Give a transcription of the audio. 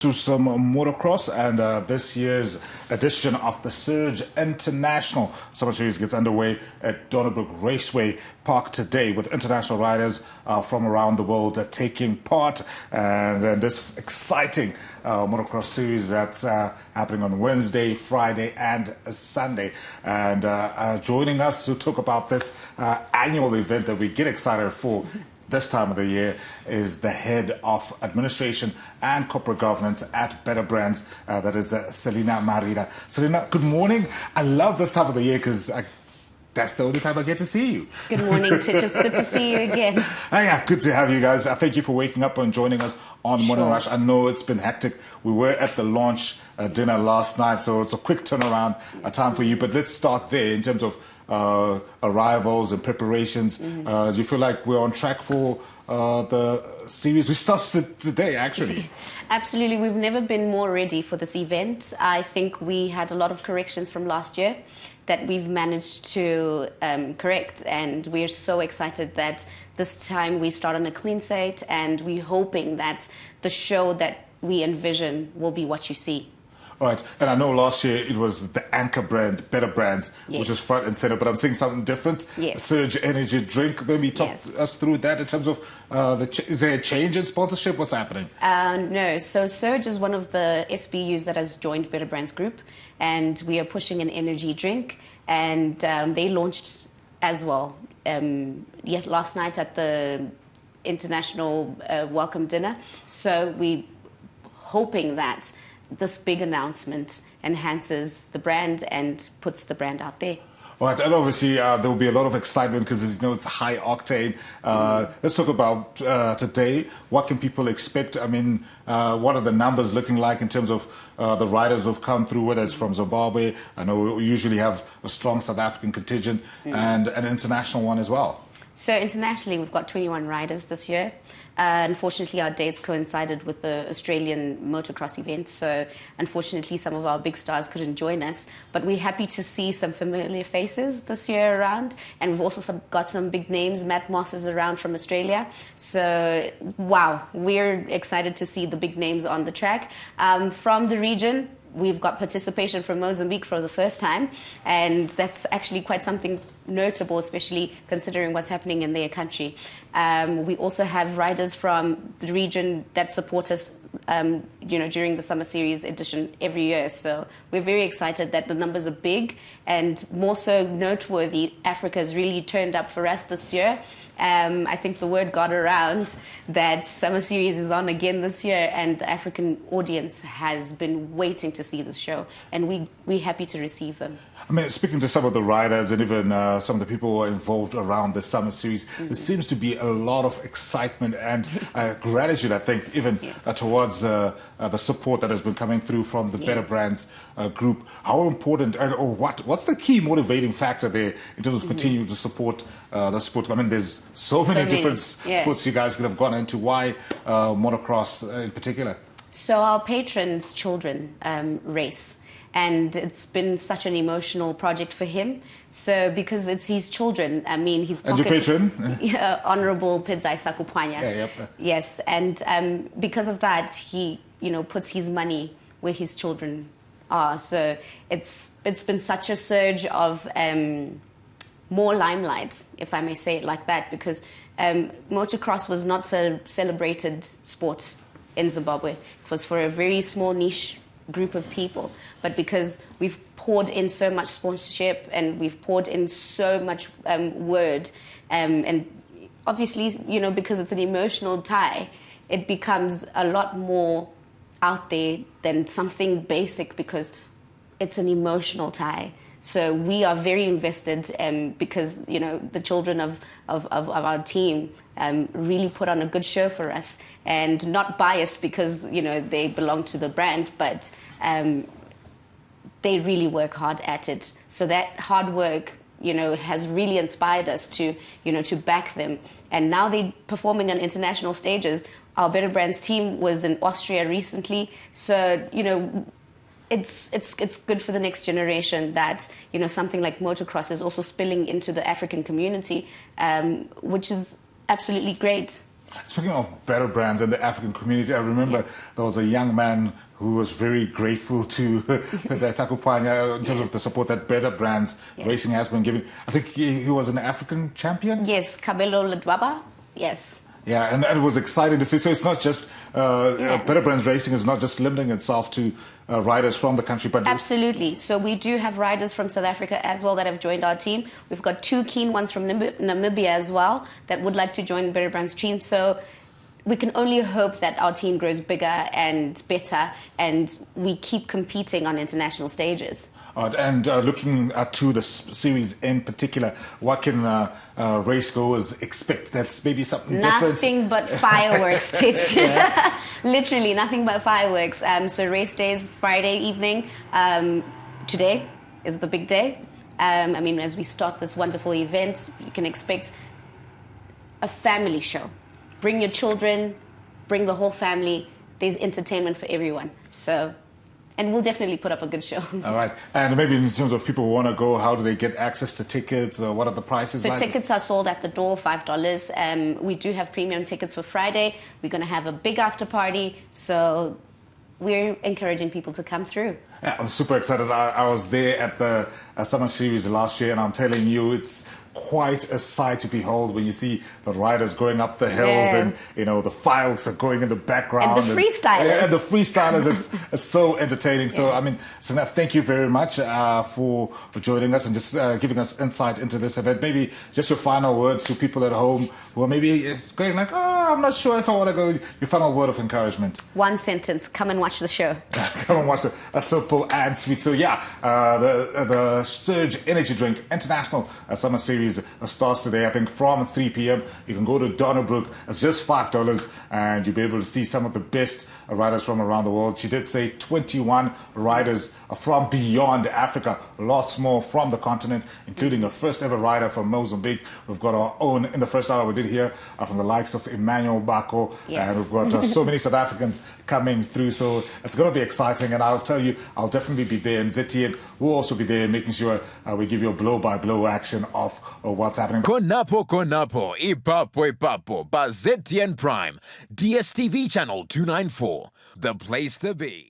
To some motocross, and this year's edition of the Surge International Summer Series gets underway at Donnybrook Raceway Park today with international riders from around the world taking part. And this exciting motocross series that's happening on Wednesday, Friday and Sunday. And joining us to talk about this annual event that we get excited for this time of the year is the head of administration and corporate governance at Better Brands. That is Selina Marida. Selina, good morning. I love this time of the year because that's the only time I get to see you. Good morning, Titch. It's good to see you again. Yeah, good to have you guys. Thank you for waking up and joining us on Morning Rush. I know it's been hectic. We were at the launch dinner last night, so it's a quick turnaround time for you. But let's start there in terms of arrivals and preparations. Do you feel like we're on track for the series? We start today, actually. Absolutely. We've never been more ready for this event. I think we had a lot of corrections from last year that we've managed to correct, and we're so excited that this time we start on a clean slate, and we're hoping that the show that we envision will be what you see. All right, and I know last year it was the anchor brand, Better Brands, which was front and center, but I'm seeing something different. Yes. Surge Energy Drink. Maybe talk us through that in terms of, is there a change in sponsorship? What's happening? No, so Surge is one of the SBUs that has joined Better Brands Group, and we are pushing an energy drink, and they launched as well last night at the International Welcome Dinner. So we're hoping that this big announcement enhances the brand and puts the brand out there. All right, and obviously there will be a lot of excitement because it's high octane. Let's talk about today. What can people expect? I mean, what are the numbers looking like in terms of the riders who've come through, whether it's from Zimbabwe? I know we usually have a strong South African contingent and an international one as well. So internationally, we've got 21 riders this year. Unfortunately, our dates coincided with the Australian motocross event, so unfortunately some of our big stars couldn't join us. But we're happy to see some familiar faces this year around, and we've also got some big names. Matt Moss is around from Australia, so wow, we're excited to see the big names on the track. From the region, we've got participation from Mozambique for the first time, and that's actually quite something notable, especially considering what's happening in their country. We also have riders from the region that support us during the Summer Series edition every year. So we're very excited that the numbers are big, and more so noteworthy, Africa has really turned up for us this year. I think the word got around that Summer Series is on again this year, and the African audience has been waiting to see this show, and we're happy to receive them. I mean, speaking to some of the riders and even some of the people who are involved around the Summer Series, there seems to be a lot of excitement and gratitude, I think, even towards the support that has been coming through from the Better Brands group. How important, or what's the key motivating factor there in terms of continuing to support the sport? I mean, there's so many different sports you guys could have gone into. Why motocross in particular? So our patrons' children race, and it's been such an emotional project for him. So because it's his children, I mean, his pocket... And your patron? Honorable Pidzai Sakupanya. Yeah, yep. Yes, and because of that, he puts his money where his children are. So it's been such a surge of more limelight, if I may say it like that, because motocross was not a celebrated sport in Zimbabwe. It was for a very small niche group of people, but because we've poured in so much sponsorship and we've poured in so much word, and obviously, because it's an emotional tie, it becomes a lot more out there than something basic because it's an emotional tie. So we are very invested because, the children of our team really put on a good show for us, and not biased because, they belong to the brand, but they really work hard at it. So that hard work, has really inspired us to back them. And now they're performing on international stages. Our Better Brands team was in Austria recently. So, it's good for the next generation that something like motocross is also spilling into the African community, which is absolutely great. Speaking of better brands in the African community, I remember there was a young man who was very grateful to Penzai Sakupanya in terms of the support that Better Brands Racing has been giving. I think he was an African champion? Yes, Kabelo Ledwaba. Yes. Yeah, and it was exciting to see. So it's not just, Better Brands Racing is not just limiting itself to riders from the country, but... Absolutely. So we do have riders from South Africa as well that have joined our team. We've got 2 keen ones from Namibia as well that would like to join Better Brands team. So we can only hope that our team grows bigger and better and we keep competing on international stages. And looking to the series in particular, what can racegoers expect that's maybe something different? Nothing but fireworks, Stitch. Literally nothing but fireworks. So race days, Friday evening. Today is the big day. I mean, as we start this wonderful event, you can expect a family show. Bring your children, bring the whole family. There's entertainment for everyone. So... and we'll definitely put up a good show. All right. And maybe in terms of people who want to go, how do they get access to tickets? What are the prices like? So tickets are sold at the door, $5. We do have premium tickets for Friday. We're going to have a big after party. So we're encouraging people to come through. Yeah, I'm super excited. I was there at the Summer Series last year, and I'm telling you, it's quite a sight to behold when you see the riders going up the hills and, you know, the fireworks are going in the background. And the freestylers. And the freestylers, it's so entertaining. So, I mean, Sana, thank you very much for joining us and just giving us insight into this event. Maybe just your final words to people at home who are maybe going like, oh, I'm not sure if I want to go. Your final word of encouragement. One sentence, come and watch the show. Come and watch a simple and sweet. So yeah, the Surge Energy Drink International Summer Series starts today, I think, from 3 p.m. You can go to Donnybrook. It's just $5 and you'll be able to see some of the best riders from around the world. She did say 21 riders from beyond Africa, lots more from the continent, including a first ever rider from Mozambique. We've got our own, in the first hour we did hear from the likes of Emmanuel Bako, and we've got so many South Africans coming through. So it's going to be exciting, and I'll tell you, I'll definitely be there, and ZTN will also be there, making sure we give you a blow-by-blow action of what's happening. Konapo, ipapo, ba ZTN Prime, DSTV channel 294, the place to be.